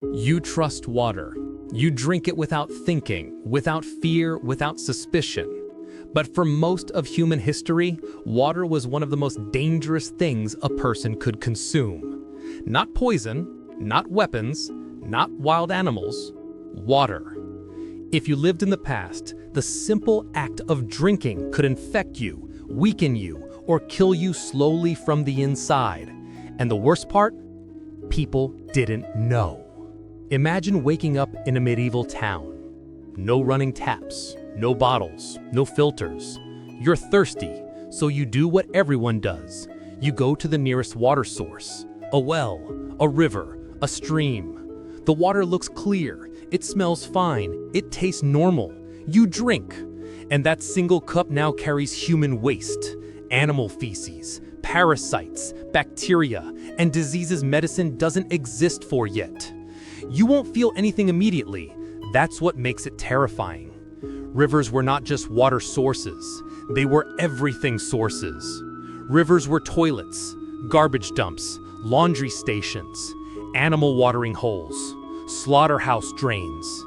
You trust water. You drink it without thinking, without fear, without suspicion. But for most of human history, water was one of the most dangerous things a person could consume. Not poison, not weapons, not wild animals, water. If you lived in the past, the simple act of drinking could infect you, weaken you, or kill you slowly from the inside. And the worst part? People didn't know. Imagine waking up in a medieval town. No running taps, no bottles, no filters. You're thirsty, so you do what everyone does. You go to the nearest water source. A well, a river, a stream. The water looks clear, it smells fine, it tastes normal. You drink. And that single cup now carries human waste, animal feces, parasites, bacteria, and diseases medicine doesn't exist for yet. You won't feel anything immediately. That's what makes it terrifying. Rivers were not just water sources, they were everything sources. Rivers were toilets, garbage dumps, laundry stations, animal watering holes, slaughterhouse drains.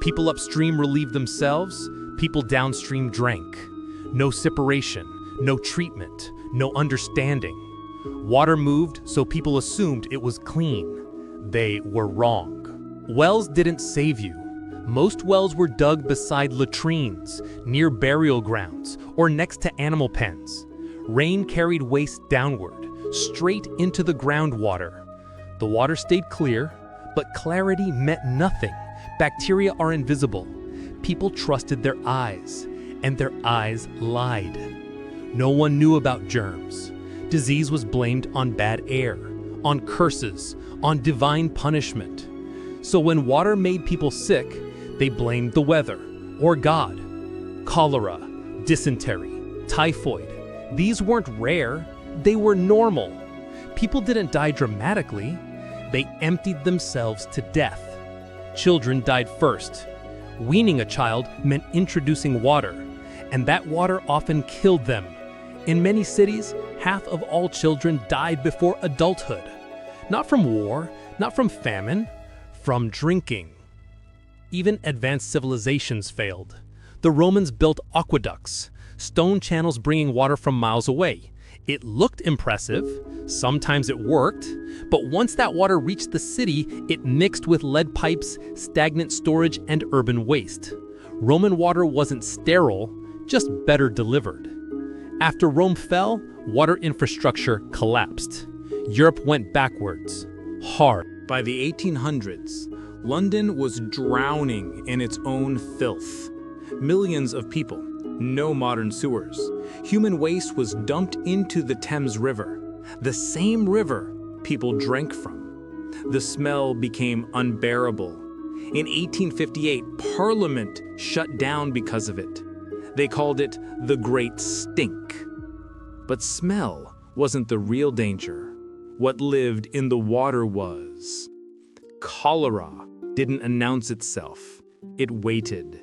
People upstream relieved themselves, people downstream drank. No separation, no treatment, no understanding. Water moved, so people assumed it was clean. They were wrong. Wells didn't save you. Most wells were dug beside latrines, near burial grounds, or next to animal pens. Rain carried waste downward, straight into the groundwater. The water stayed clear, but clarity meant nothing. Bacteria are invisible. People trusted their eyes, and their eyes lied. No one knew about germs. Disease was blamed on bad air, on curses, on divine punishment. So when water made people sick, they blamed the weather or God. Cholera, dysentery, typhoid. These weren't rare, they were normal. People didn't die dramatically, they emptied themselves to death. Children died first. Weaning a child meant introducing water, and that water often killed them. In many cities, half of all children died before adulthood. Not from war, not from famine, from drinking. Even advanced civilizations failed. The Romans built aqueducts, stone channels bringing water from miles away. It looked impressive, sometimes it worked, but once that water reached the city, it mixed with lead pipes, stagnant storage, and urban waste. Roman water wasn't sterile, just better delivered. After Rome fell, water infrastructure collapsed. Europe went backwards, hard. By the 1800s, London was drowning in its own filth. Millions of people, no modern sewers. Human waste was dumped into the Thames River, the same river people drank from. The smell became unbearable. In 1858, Parliament shut down because of it. They called it the Great Stink. But smell wasn't the real danger. What lived in the water was. Cholera didn't announce itself. It waited.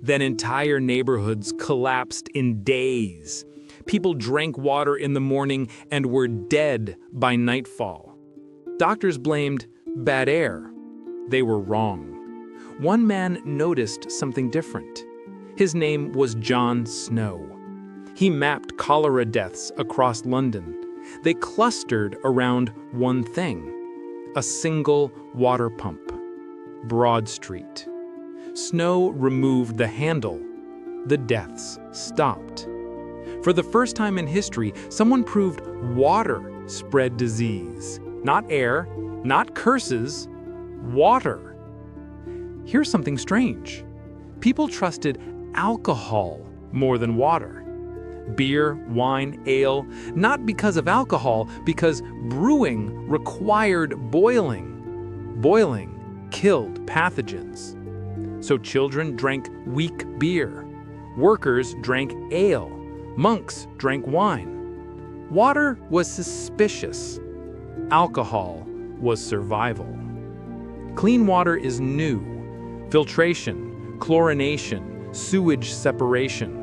Then entire neighborhoods collapsed in days. People drank water in the morning and were dead by nightfall. Doctors blamed bad air. They were wrong. One man noticed something different. His name was John Snow. He mapped cholera deaths across London. They clustered around one thing, a single water pump, Broad Street. Snow removed the handle. The deaths stopped. For the first time in history, someone proved water spread disease. Not air, not curses, water. Here's something strange. People trusted alcohol more than water. Beer, wine, ale, not because of alcohol, because brewing required boiling. Boiling killed pathogens. So children drank weak beer. Workers drank ale. Monks drank wine. Water was suspicious. Alcohol was survival. Clean water is new. Filtration, chlorination, sewage separation.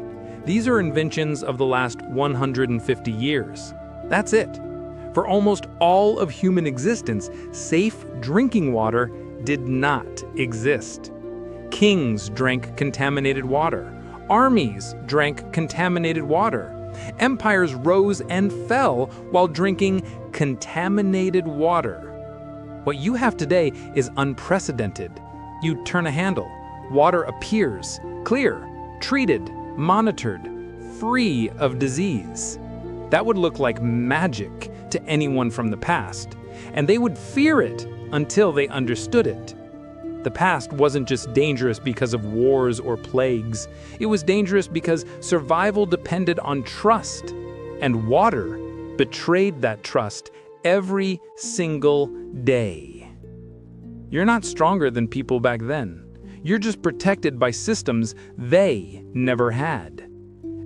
These are inventions of the last 150 years. That's it. For almost all of human existence, safe drinking water did not exist. Kings drank contaminated water. Armies drank contaminated water. Empires rose and fell while drinking contaminated water. What you have today is unprecedented. You turn a handle, water appears, clear, treated, monitored, free of disease. That would look like magic to anyone from the past, and they would fear it until they understood it. The past wasn't just dangerous because of wars or plagues. It was dangerous because survival depended on trust, and water betrayed that trust every single day. You're not stronger than people back then. You're just protected by systems they never had.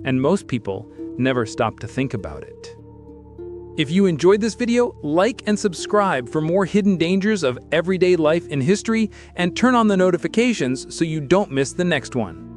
And most people never stop to think about it. If you enjoyed this video, like and subscribe for more hidden dangers of everyday life in history, and turn on the notifications so you don't miss the next one.